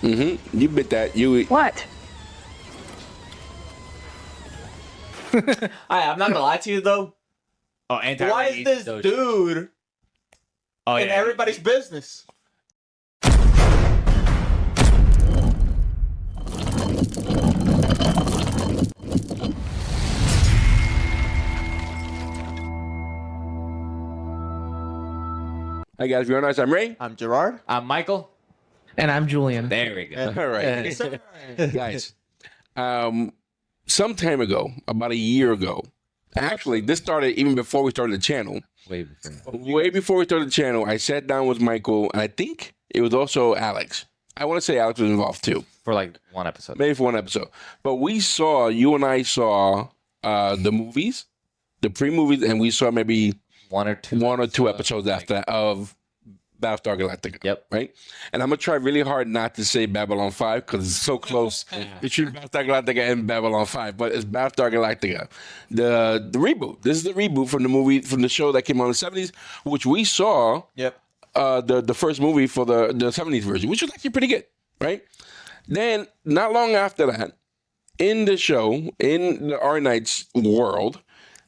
Mm-hmm. You bit that. You. What? I'm not gonna lie to you though. Oh, anti. Why is this dude in everybody's business? Hi guys, we're nice. I'm Ray. I'm Gerard. I'm Michael. And I'm Julien. There we go. All right, guys. Some time ago, about a year ago, actually, this started even before we started the channel. Way before we started the channel, I sat down with Michael, and I think it was also Alex. I want to say Alex was involved too. For like one episode. Maybe for one episode. But you and I saw the movies, the pre-movies, and we saw maybe one or two episodes after that of Battlestar Galactica. Yep. Right? And I'm going to try really hard not to say Babylon 5 because it's so close between Battlestar Galactica and Babylon 5. But it's Battlestar Galactica. The reboot. This is the reboot from the movie, from the show that came out in the 70s, which we saw the first movie for the 70s version, which was actually pretty good. Right? Then, not long after that, in the show, in the R Knights world,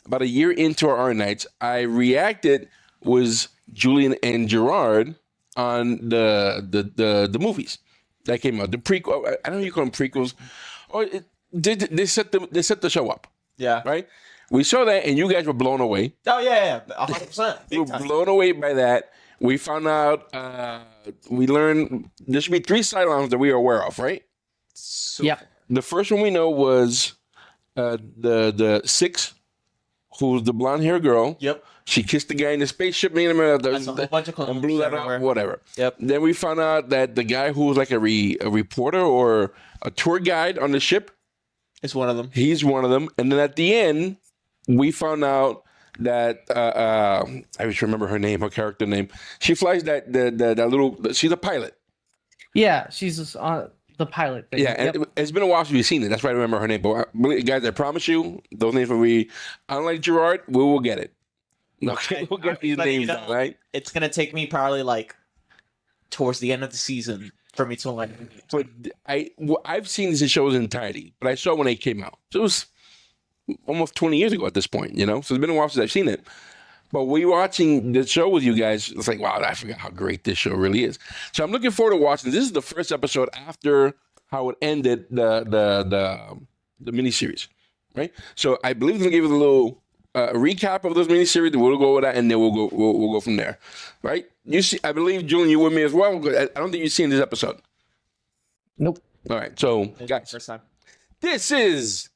about a year into our R Knights, I reacted was Julien and Gerard on the movies that came out. The prequel, I don't know if you call them prequels, or they set the show up. Yeah. Right? We saw that, and you guys were blown away. Oh yeah, 100%. We were blown away by that. We found out, we learned there should be 3 Cylons that we are aware of, right? Yep. The first one we know was the 6, who was the blonde hair girl. Yep. She kissed the guy in the spaceship, made him and blew that up, whatever. Yep. Then we found out that the guy who was like a reporter or a tour guide on the ship, It's one of them. he's one of them. And then at the end, we found out that I just remember her name, her character name. She flies that little. She's a pilot. Yeah, she's on the pilot thing. Yeah, and it's been a while since we've seen it. That's why I remember her name. But guys, I promise you, those names will be. Unlike Gerard, we will get it. Okay, we'll get these names down, right? It's gonna take me probably like towards the end of the season for me to like. But I've seen these shows in entirety, but I saw when they came out. So it was almost 20 years ago at this point, you know? So it's been a while since I've seen it. But we watching the show with you guys, it's like, wow, I forgot how great this show really is. So I'm looking forward to watching. This is the first episode after how it ended the miniseries, right? So I believe they'll give us a little recap of those miniseries. We'll go over that, and then we'll go from there, right? You see, I believe Julien, you with me as well. I don't think you've seen this episode. Nope. All right, so guys, First time. this is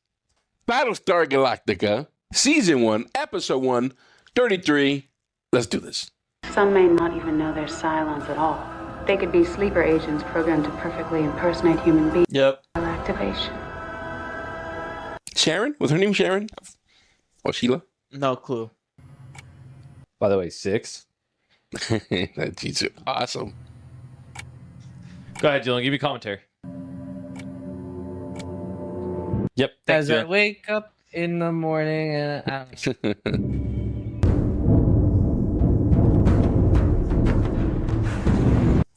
Battlestar Galactica, Season 1, Episode 1, 33. Let's do this. Some may not even know they're Cylons at all. They could be sleeper agents programmed to perfectly impersonate human beings. Yep. Activation. Sharon? Was her name Sharon? Or Sheila? No clue. By the way, 6. She's awesome. Go ahead, Julien. Give me commentary. Yep. As I Julien. wake up in the morning and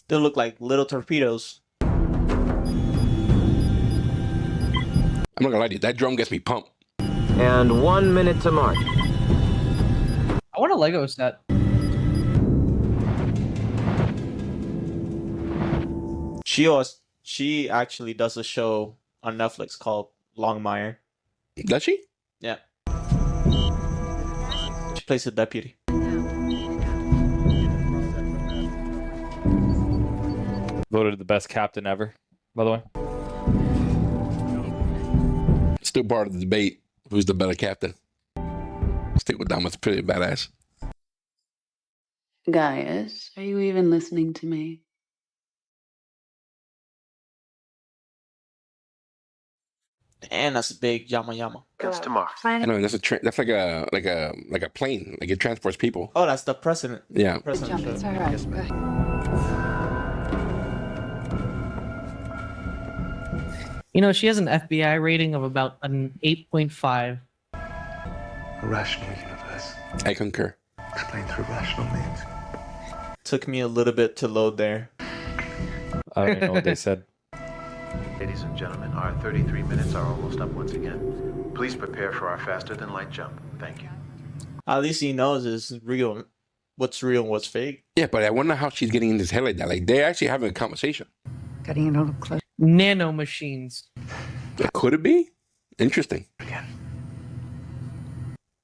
They look like little torpedoes. I'm not gonna lie to you, that drum gets me pumped. And 1 minute to march. I want a Lego set. She actually does a show on Netflix called Longmire. Does she? Yeah. She plays a deputy. Voted the best captain ever, by the way. Still part of the debate. Who's the better captain? Stick with Dom. It's pretty badass. Gaius, are you even listening to me? And that's a big yama. It's tomorrow. I know that's that's like a plane. Like it transports people. Oh, that's the president. Yeah. President Jump, it's show. all right. You know, she has an FBI rating of about an 8.5. A rational universe, I concur. explained through rational means. Took me a little bit to load there. I don't even know what they said. Ladies and gentlemen, our 33 minutes are almost up once again. Please prepare for our faster-than-light jump. Thank you. At least he knows it's real, what's real and what's fake. Yeah, but I wonder how she's getting in his head like that. Like, they're actually having a conversation. Getting a little close. Nano machines. Could it be? Interesting.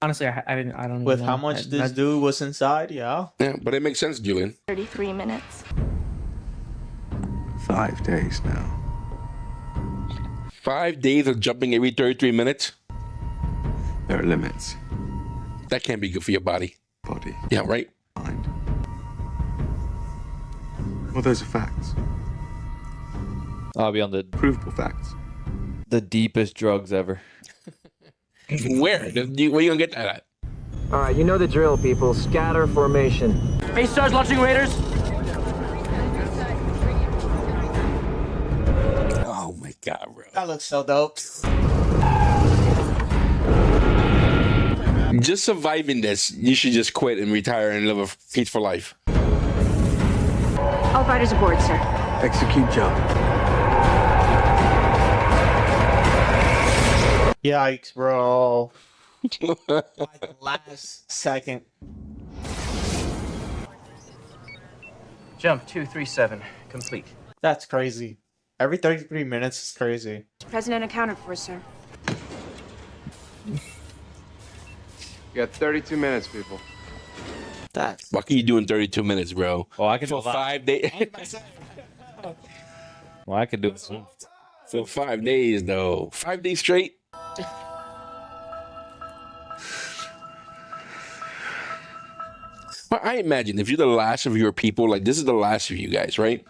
Honestly, I don't With know. how much this dude was inside, yeah. Yeah, but it makes sense, Julian. 33 minutes. 5 days now. 5 days of jumping every 33 minutes? There are limits. That can't be good for your body. Body. Yeah, right? Mind. Well, those are facts. I'll be on the Provable facts. deepest drugs ever. Where? Where you gonna get that at? All right, you know the drill, people. Scatter formation. Hey, stars launching Raiders. Oh my god, bro. That looks so dope. Just surviving this, you should just quit and retire and live a peaceful life. All fighters aboard, sir. Execute jump. Yikes, bro. Like the last second. Jump 237 complete. That's crazy. Every 33 minutes is crazy. President accounted for, sir. You got 32 minutes, people. That's What can you do in 32 minutes, bro? Oh, I can do For a lot. 5 days. Well, I can do it. For 5 days, though. 5 days straight. But I imagine if you're the last of your people, like this is the last of you guys, right?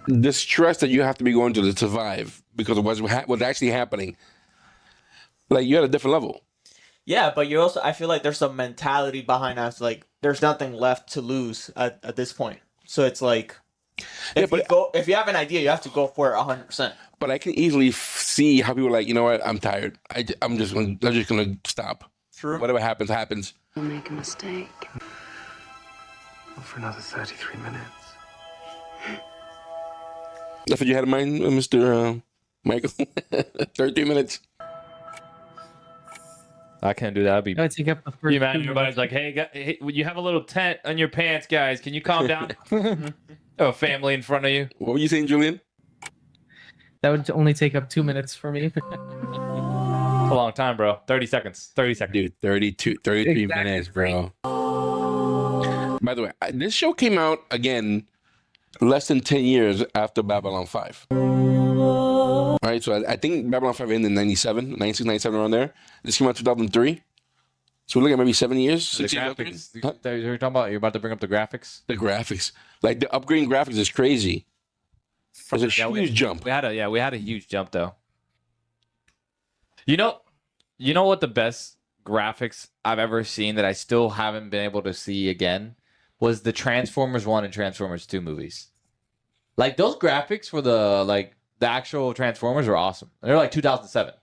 The stress that you have to be going through to survive because of what's actually happening. Like you're at a different level. yeah, but you're also. I feel like there's some mentality behind us. Like there's nothing left to lose at this point. So it's like, if you have an idea, you have to go for it 100%. But I can easily see how people are like, you know what? I'm tired. I'm just gonna stop. True. Whatever happens, happens. You'll make a mistake. Not for another 33 minutes. That's what you had in mind, Mr. Michael? 33 minutes. I can't do that. I'd be. I would take up the first. You man, 2 everybody's like, hey, you have a little tent on your pants, guys. Can you calm down? Oh, family in front of you. What were you saying, Julian? That would only take up 2 minutes for me. It's a long time, bro. 30 seconds. 30 seconds. Dude, 33 minutes, bro. By the way, this show came out, again, less than 10 years after Babylon 5. All right, so I think Babylon 5 ended in 97, 96, 97, around there. This came out 2003. So we're looking at maybe 7 years, The 6 years. graphics. Huh? You're talking about. You're about to bring up the graphics. The graphics. Like, the upgrading graphics is crazy. It's a huge jump. We had a huge jump though. You know what the best graphics I've ever seen that I still haven't been able to see again was the Transformers 1 and Transformers 2 movies. Like those graphics for the actual Transformers are awesome. They're like 2007.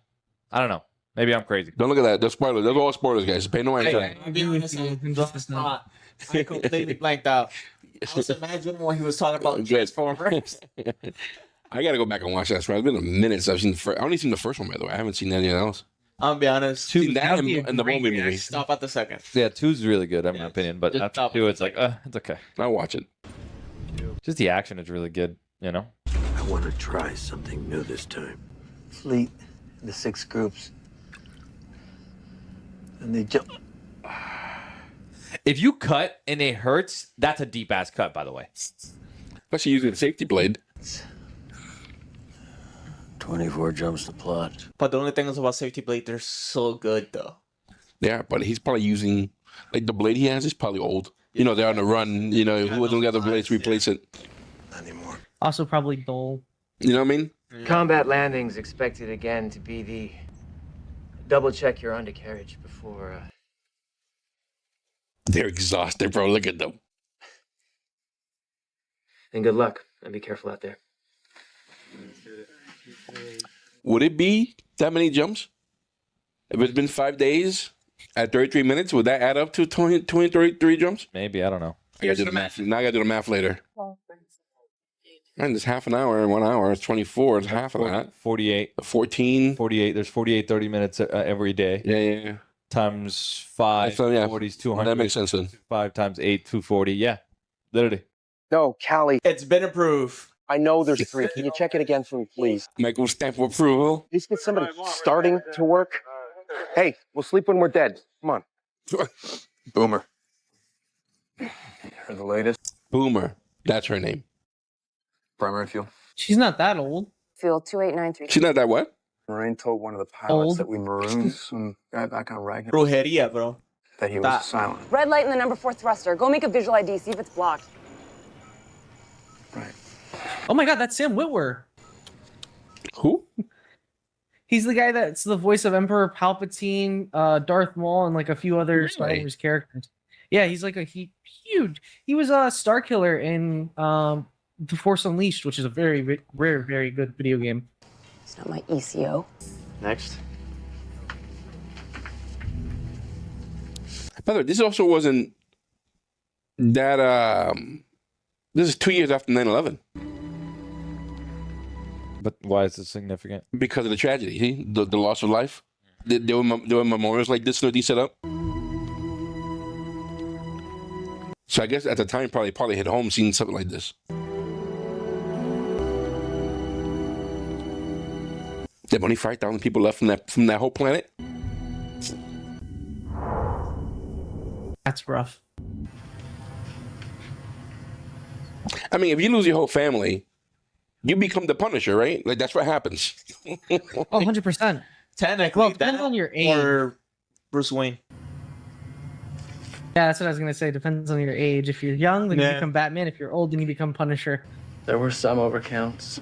I don't know. Maybe I'm crazy. Don't look at that. They're spoilers. Those are all spoilers, guys. Pay no attention. I'll be honest, I completely blanked out. I was imagining when he was talking about Transformers. I gotta go back and watch that. It's been a minute since I've seen the first. I only seen the first one, by the way. I haven't seen anything else. I'll be honest. Seen that and the Bumblebee movie. Stop at the second. Yeah, 2's really good in my opinion, but just after stop. 2, it's like, it's okay. I'll watch it. Just the action is really good, you know. I want to try something new this time. Fleet, the 6 groups. And they jump. If you cut and it hurts, that's a deep ass cut, by the way. Especially using the safety blade. 24 jumps to plot. But the only thing is about Safety Blade, they're so good though. Yeah, but he's probably using like the blade he has is probably old. You know, they're on the run. You know, who doesn't got the blades to replace it? Not anymore. Also, probably dull. You know what I mean? Combat landings expected again to be the double check your undercarriage before. They're exhausted, bro. Look at them. And good luck, and be careful out there. Would it be that many jumps? If it's been 5 days at 33 minutes, would that add up to 33 jumps? Maybe, I don't know. I gotta do the math. Now I gotta do the math later. And it's half an hour, 1 hour. It's 24. It's half of that. 48. 14. 48. There's 48 30 minutes every day. Yeah. Times 5. So, yeah. 40's 200. That makes sense then. 5 times 8, 240. Yeah. Literally. No, Callie. It's been approved. I know there's 3. Can you check it again for me, please? Michael stamp of approval. Please get somebody starting to work. Hey, we'll sleep when we're dead. Come on. Boomer. For the latest. Boomer. That's her name. Primary fuel. She's not that old. Fuel 2893. She's not that what? Marine told one of the pilots Old. that we marooned some guy back on Ragnar Brujeria, bro. that he was a Cylon. Red light in the number 4 thruster. Go make a visual ID, see if it's blocked. Right. Oh my god, that's Sam Witwer. Who? He's the guy that's the voice of Emperor Palpatine, Darth Maul, and like a few other Star Wars characters. Yeah, he's like a huge. He was a Star Killer in The Force Unleashed, which is a very rare, very good video game. It's not my ECO. Next. By the way, this also wasn't that. This is 2 years after 9/11 But why is it significant? because of the tragedy. See, the loss of life. There were memorials like this that he set up. So I guess at the time, probably hit home seeing something like this. There were only 5,000 people left from that whole planet. That's rough. I mean, if you lose your whole family, you become the Punisher, right? Like that's what happens. Oh, 100%. Technically, Well, it depends on your age. Or Bruce Wayne. Yeah, that's what I was gonna say. Depends on your age. If you're young, then you Yeah. become Batman. If you're old, then you become Punisher. There were some overcounts.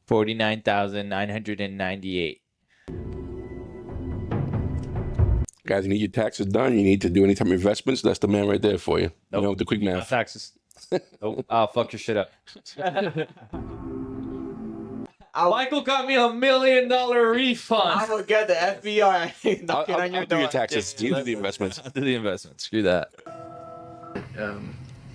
49,998. Guys, you need your taxes done. You need to do any type of investments. That's the man right there for you. Nope. You know, the quick No math. taxes. Nope. I'll fuck your shit up. Michael got me $1 million refund. I will get the FBI knocking on your I'll do door. your taxes. You do the investments. I'll do the investment. Screw that.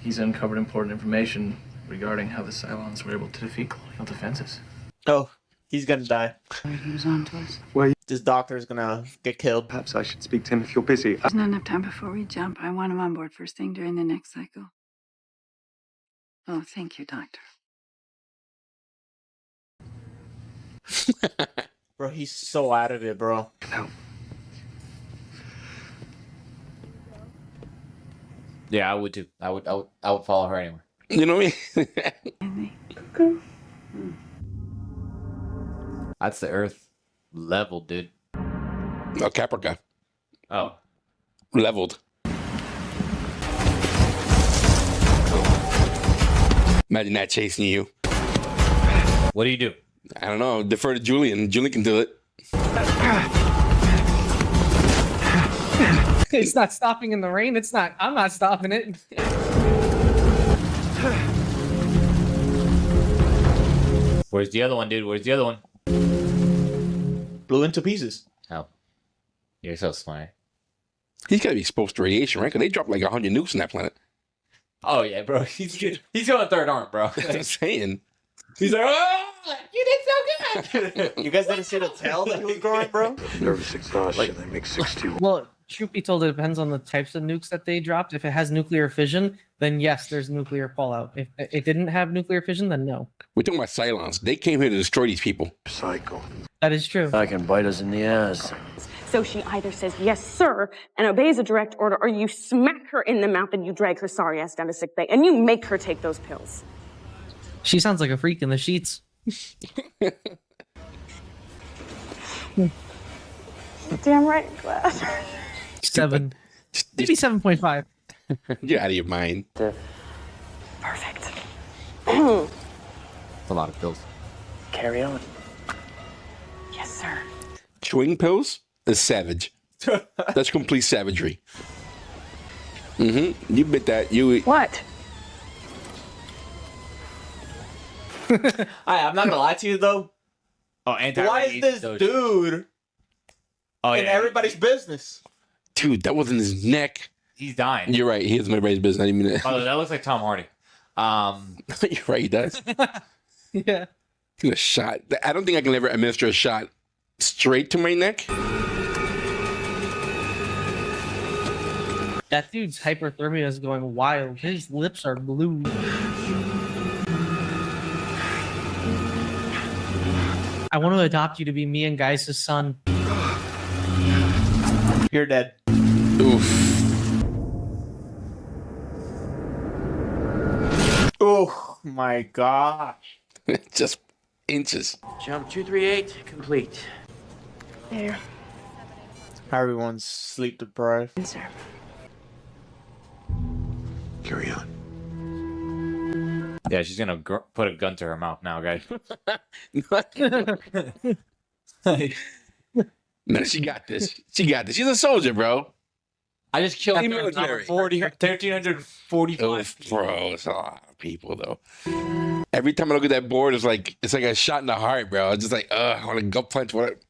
He's uncovered important information regarding how the Cylons were able to defeat colonial defenses. Oh, he's gonna die. He was on to us. This doctor's gonna get killed. Perhaps I should speak to him if you're busy. There's not enough time before we jump. I want him on board first thing during the next cycle. Oh, thank you, Doctor. Bro, he's so out of it, bro. No. Yeah, I would too. I would follow her anywhere. You know what I mean? That's the Earth level, dude. Oh, Caprica. Oh. Leveled. Imagine that chasing you. What do you do? I don't know. Defer to Julien. Julien can do it. It's not stopping in the rain. It's not. I'm not stopping it. Where's the other one, dude? Where's the other one? Blew into pieces. Oh. You're so smart. He's got to be exposed to radiation, right? Because they dropped like 100 nukes on that planet. Oh, yeah, bro. He's going third arm, bro. That's what I'm saying. He's like, oh, you did so good. You guys didn't see the tail that he was growing, bro? Nervous exhaustion. They make 6-2. Well, truth be told, it depends on the types of nukes that they dropped. If it has nuclear fission, then yes, there's nuclear fallout. If it didn't have nuclear fission, then no. We're talking about Cylons. They came here to destroy these people. Cycle. That is true. I can bite us in the ass. So she either says yes, sir, and obeys a direct order, or you smack her in the mouth and you drag her sorry ass down to sick bay, and you make her take those pills. She sounds like a freak in the sheets. Damn right, glad. 7. Maybe 7.5. You're out of your mind. Perfect. That's a lot of pills. Carry on. Yes, sir. Chewing pills is savage. That's complete savagery. Mm-hmm. You bit that. You. What? I'm not gonna lie to you though. Oh, Why is this dude Oh, in everybody's business? Dude, that wasn't his neck. He's dying. You're right. He has my brain's business. I didn't mean By the way, that looks like Tom Hardy. You're right. He does. Yeah. A shot. I don't think I can ever administer a shot straight to my neck. That dude's hyperthermia is going wild. His lips are blue. I want to adopt you to be me and Geis' son. You're dead. Oof. Oh my gosh. Just inches. Jump 238 complete. There. Everyone's sleep deprived. Sir. Carry on. Yeah, she's gonna put a gun to her mouth now, guys. No, she got this. She got this. She's a soldier, bro. I just killed military. 1,345. Oh, bro, it's a lot of people though. Every time I look at that board, it's like a shot in the heart, bro. It's just like, I want to gut punch. What?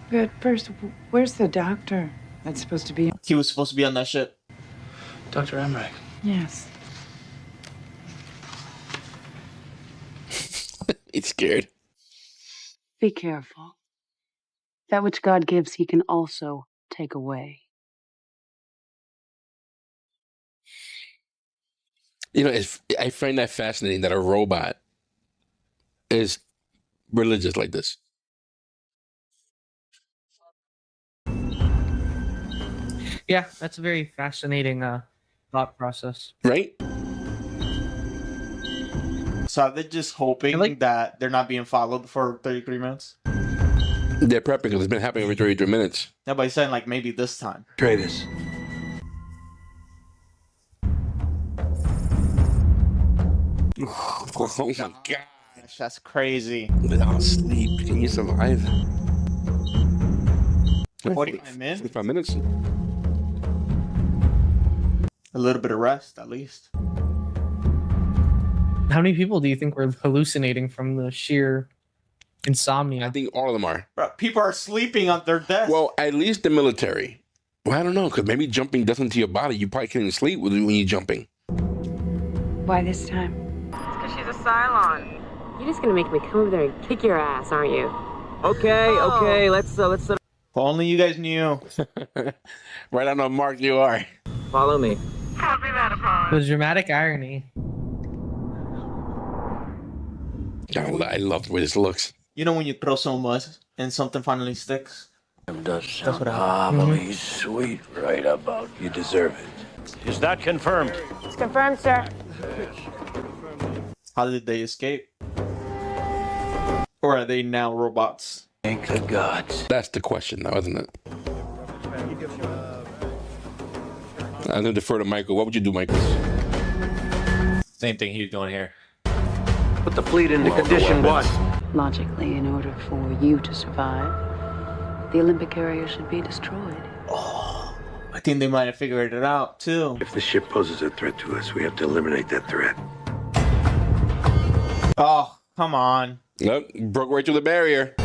But first, where's the doctor? That's supposed to be. He was supposed to be on that ship. Dr. Emmerich. Yes. He's scared. Be careful. That which God gives, he can also take away. You know, I find that fascinating that a robot is religious like this. Yeah, that's a very fascinating thought process. Right? So are they just hoping that they're not being followed for 33 minutes? They're prepping because it's been happening every 33 minutes. Yeah, but he's saying like maybe this time. Try this. Oh my God. Gosh, that's crazy. Without sleep, can you survive? 45 minutes? 45 minutes. A little bit of rest, at least. How many people do you think were hallucinating from the sheer insomnia? I think all of them are. Bro, people are sleeping on their desks. Well, at least the military. Well, I don't know, because maybe jumping does something to your body. You probably can't even sleep when you're jumping. Why this time? Because she's a Cylon. You're just gonna make me come over there and kick your ass, aren't you? Okay, let's If only you guys knew. Right on the mark you are. follow me. The dramatic irony. I love the way this looks. You know when you throw so much and something finally sticks? Does That's what probably sweet right about. You deserve it. Is that confirmed? It's confirmed, sir. How did they escape? Or are they now robots? Thank the gods. That's the question now, isn't it? I'm going to defer to Michael. What would you do, Michael? Same thing he's doing here. Put the fleet into condition one. Logically, in order for you to survive, the Olympic carrier should be destroyed. I think they might have figured it out, too. If the ship poses a threat to us, we have to eliminate that threat. Oh, come on. Nope, broke right through the barrier.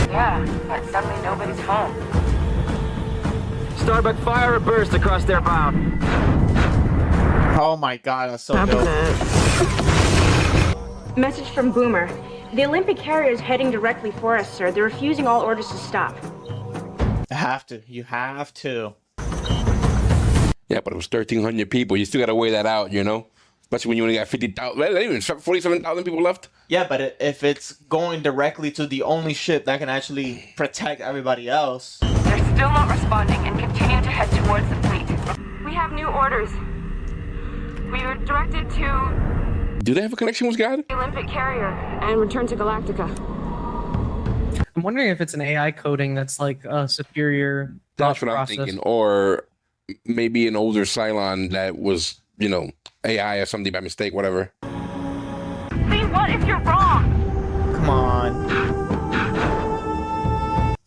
Yeah, but suddenly nobody's home. Starbuck, fire a burst across their bow. Oh my god, that's so dope. Message from Boomer. The Olympic carrier is heading directly for us, sir. They're refusing all orders to stop. You have to. You have to. Yeah, but it was 1,300 people. You still got to weigh that out, you know? Especially when you only got 50,000, even 47,000 people left. Yeah, but if it's going directly to the only ship that can actually protect everybody else. They're still not responding and continue to head towards the fleet. We have new orders. We were directed to Do they have a connection with God? the Olympic carrier and return to Galactica. I'm wondering if it's an AI coding that's like a superior That's thought what I'm process. thinking. Or maybe an older Cylon that was, you know, AI or something by mistake, whatever. See, what if you're wrong? Come on.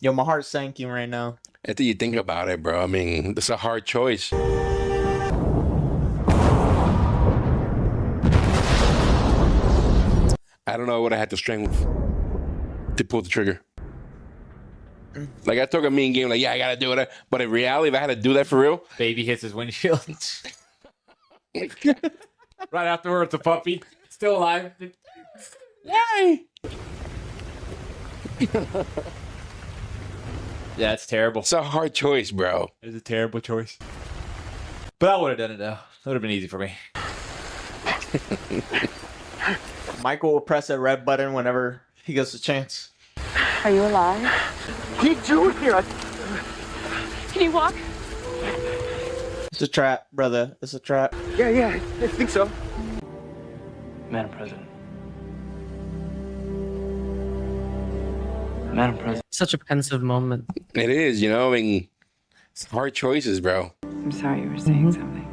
Yo, my heart's sinking right now. After you think about it, bro, I mean, it's a hard choice. I don't know what I had the strength to pull the trigger. Like I took a mean game, like, yeah, I gotta do it. But in reality, if I had to do that for real, Baby hits his windshield. Right afterwards, a puppy. Still alive. yay! Yeah, it's terrible. It's a hard choice, bro. It's a terrible choice. But I would have done it though. That would have been easy for me. Michael will press a red button whenever he gets a chance. Are you alive? What are you doing here? Can you walk? It's a trap, brother. It's a trap. Yeah, I think so. Madam President. Madam President. Such a pensive moment. It is, I mean, it's hard choices, bro. I'm sorry, you were saying something.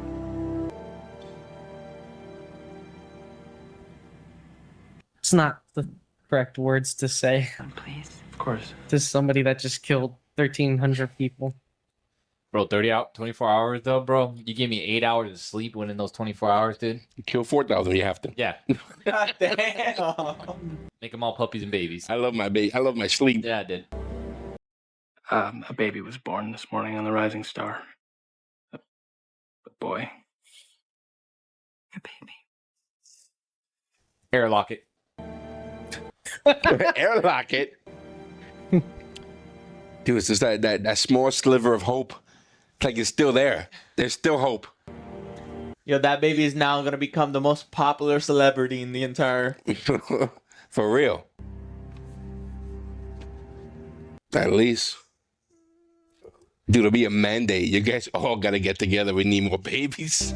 It's not the correct words to say Please. Of course. to somebody that just killed 1,300 people. Bro, 24 hours though, bro. You gave me 8 hours of sleep within those 24 hours, dude. You kill 4,000, you have to. Yeah. God damn. Make them all puppies and babies. I love my baby. I love my sleep. Yeah, I did. A baby was born this morning on the Rising Star. A boy. A baby. Airlock it. Airlock it. Dude, it's just that small sliver of hope. It's like it's still there. There's still hope. Yo, that baby is now gonna become the most popular celebrity in the entire. For real. At least. Dude, it'll be a mandate. You guys all gotta get together. We need more babies.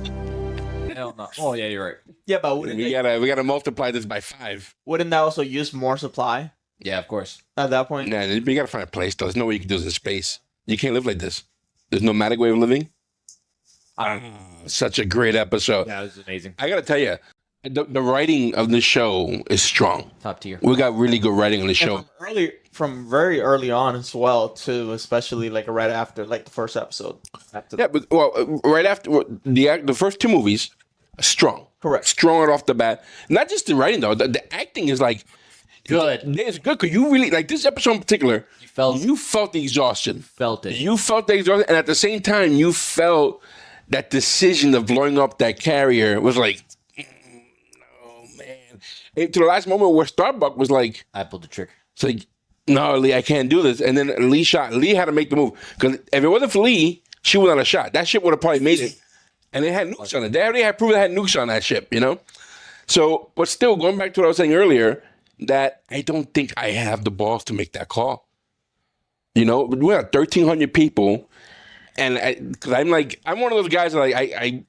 Hell no. Oh yeah, you're right. Yeah, but wouldn't We gotta multiply this by 5. wouldn't that also use more supply Yeah, of course. at that point? Nah, you gotta find a place though. There's no way you can do this in space. You can't live like this. There's no nomadic way of living. Such a great episode. Yeah, it was amazing. I gotta tell you, the writing of the show is strong. Top tier. We got really good writing on the show. From very early on as well, too, especially like right after like the first episode. Yeah, but right after the first 2 movies, strong. Correct. Strong right off the bat. Not just the writing though. The acting is like Good. It's good because you really like this episode in particular. You felt the exhaustion. Felt it. You felt the exhaustion, and at the same time, you felt that decision of blowing up that carrier was like, oh man. To the last moment where Starbuck was like, I pulled the trigger. It's like, no, Lee, I can't do this. And then Lee had to make the move because if it wasn't for Lee, she would not have shot. That ship would have probably made it, and it had nukes on it. They already had proven it had nukes on that ship, So, but still, going back to what I was saying earlier, that I don't think I have the balls to make that call. We have 1,300 people, and because I'm one of those guys that I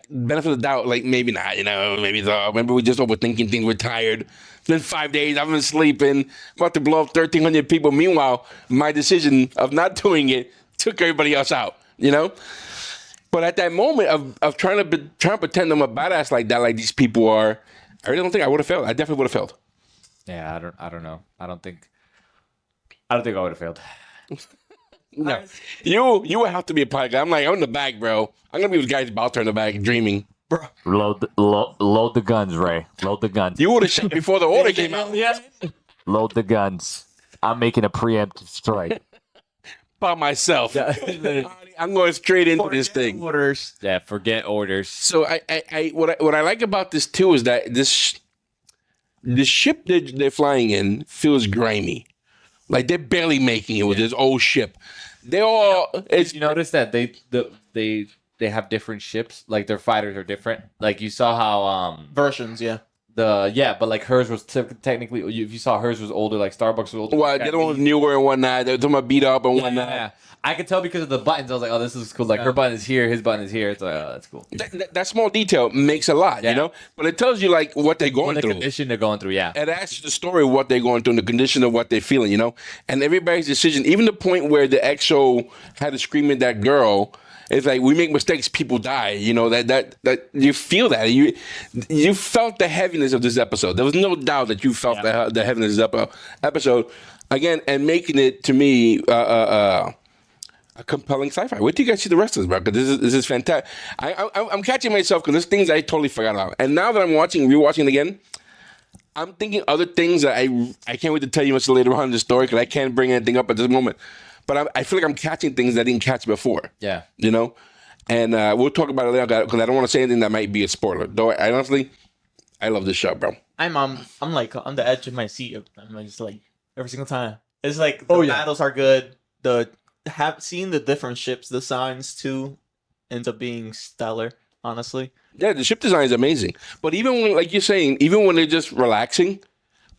benefit of the doubt, like maybe not, maybe maybe we're just overthinking things. We're tired. It's been 5 days. I've been sleeping. I'm about to blow up 1,300 people. Meanwhile, my decision of not doing it took everybody else out. But at that moment of trying to pretend I'm a badass like that, like these people are, I really don't think I would have failed. I definitely would have failed. Yeah, I don't know. I don't think I would have failed. No, you would have to be a pilot. I'm in the back, bro. I'm gonna be with guys about in the back dreaming, bro. Load the guns, Ray. Load the guns. You would have shot before the order came out. Yeah. Load the guns. I'm making a preemptive strike. By myself. I'm going straight into this thing. Orders. Yeah, forget orders. So what I like about this too is that the ship that they're flying in feels grimy. Like they're barely making it with this old ship. They all. You notice that they have different ships. Like their fighters are different. Like you saw how versions, yeah. But like hers was technically. If you saw hers was older, like Starbucks was older. Well, the other one was newer and whatnot. They're talking about beat up and whatnot. Yeah. I could tell because of the buttons. I was like, oh, this is cool. Like her button is here, his button is here. It's like, oh, that's cool. That small detail makes a lot, But it tells you like what they're going through. The condition they're going through, yeah. It asks you the story of what they're going through and the condition of what they're feeling, And everybody's decision, even the point where the XO had to scream at that girl, it's like we make mistakes, people die. That you feel that you felt the heaviness of this episode. There was no doubt that you felt the heaviness of this episode again, and making it to me a compelling sci-fi. Wait till you guys see the rest of this, bro, because this is fantastic. I'm catching myself because there's things I totally forgot about, and now that I'm rewatching it again, I'm thinking other things that I can't wait to tell you much later on in the story because I can't bring anything up at this moment. But I feel like I'm catching things that I didn't catch before. Yeah. You know? And we'll talk about it later because I don't want to say anything that might be a spoiler. Though I honestly, I love this show, bro. I'm like on the edge of my seat. I'm just like every single time. It's like the battles are good. Seeing the different ships designs too ends up being stellar. Honestly. Yeah, the ship design is amazing. But even when, like you're saying, even when they're just relaxing,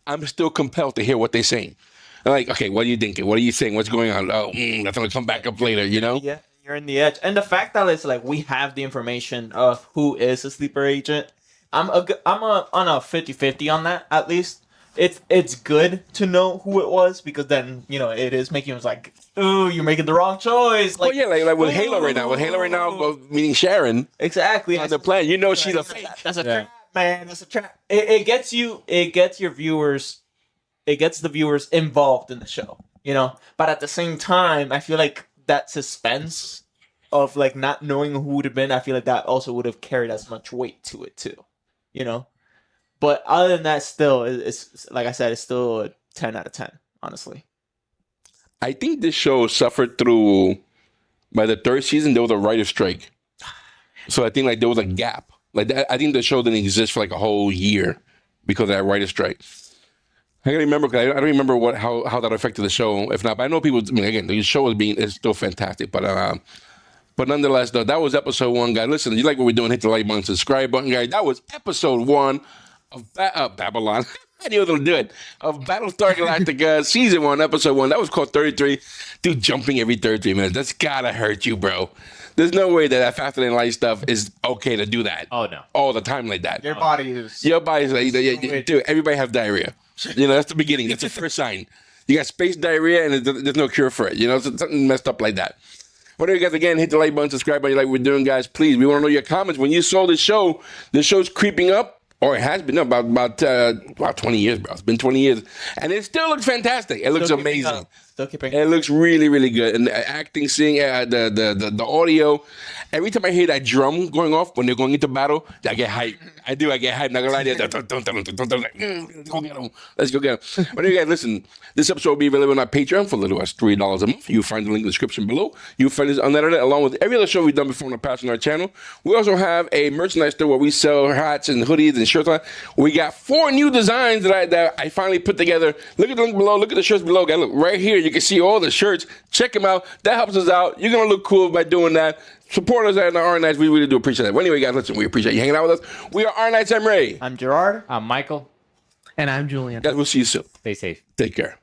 I'm still compelled to hear what they're saying. I'm like, okay, what are you thinking? What are you saying? What's going on? Oh, that's gonna come back up later, you know? Yeah, you're in the edge, and the fact that it's like we have the information of who is a sleeper agent. I'm on a 50-50 on that at least. It's good to know who it was because then it is making us like, ooh, you're making the wrong choice. Like, like with Halo right now. With Halo right now, meaning Sharon. Exactly. On the plan, she's a fake. That's a trap, man. That's a trap. It gets your viewers. It gets the viewers involved in the show, But at the same time, I feel like that suspense of like not knowing who would have been. I feel like that also would have carried as much weight to it too, But other than that, still, it's like I said, it's still a 10 out of 10, honestly. I think this show suffered through, by the third season, there was a writer's strike. So I think like there was a gap. Like I think the show didn't exist for like a whole year because of that writer's strike. I gotta remember, because I don't remember how that affected the show. If not, but I know people. I mean, again, the show is still fantastic. But nonetheless, though, that was episode 1, guys. Listen, you like what we're doing? Hit the like button, subscribe button, guys. That was episode 1 of Babylon. I knew it was do it. Of Battlestar Galactica season 1, episode 1. That was called 33. Dude, jumping every 33 minutes. That's gotta hurt you, bro. There's no way that faster than light stuff is okay to do that. Oh no, all the time like that. Your body's like, dude. Everybody have diarrhea. That's the beginning. That's the first sign. You got space diarrhea, and there's no cure for it. Something messed up like that. Whatever, you guys, again, hit the like button, subscribe button. You like what we're doing, guys. Please, we want to know your comments. When you saw this show's creeping up. Or it has been about 20 years, bro. It's been 20 years. And it still looks fantastic. It looks amazing. It looks really, really good. And the acting, seeing the audio. Every time I hear that drum going off when they're going into battle, I get hyped. I get hyped. Not gonna lie to you. Let's go get them. But anyway, guys, listen. This episode will be available on our Patreon for as little as $3 a month. You'll find the link in the description below. You'll find this on that along with every other show we've done before in the past on our channel. We also have a merchandise store where we sell hats and hoodies and shirts on. We got 4 new designs that I finally put together. Look at the link below. Look at the shirts below. Guys, look right here. You can see all the shirts. Check them out. That helps us out. You're going to look cool by doing that. Support us at our Nights. We really do appreciate that. Well, anyway, guys, listen, we appreciate you hanging out with us. We are our Nights. I'm Ray. I'm Gerard. I'm Michael. And I'm Julien. Guys, we'll see you soon. Stay safe. Take care.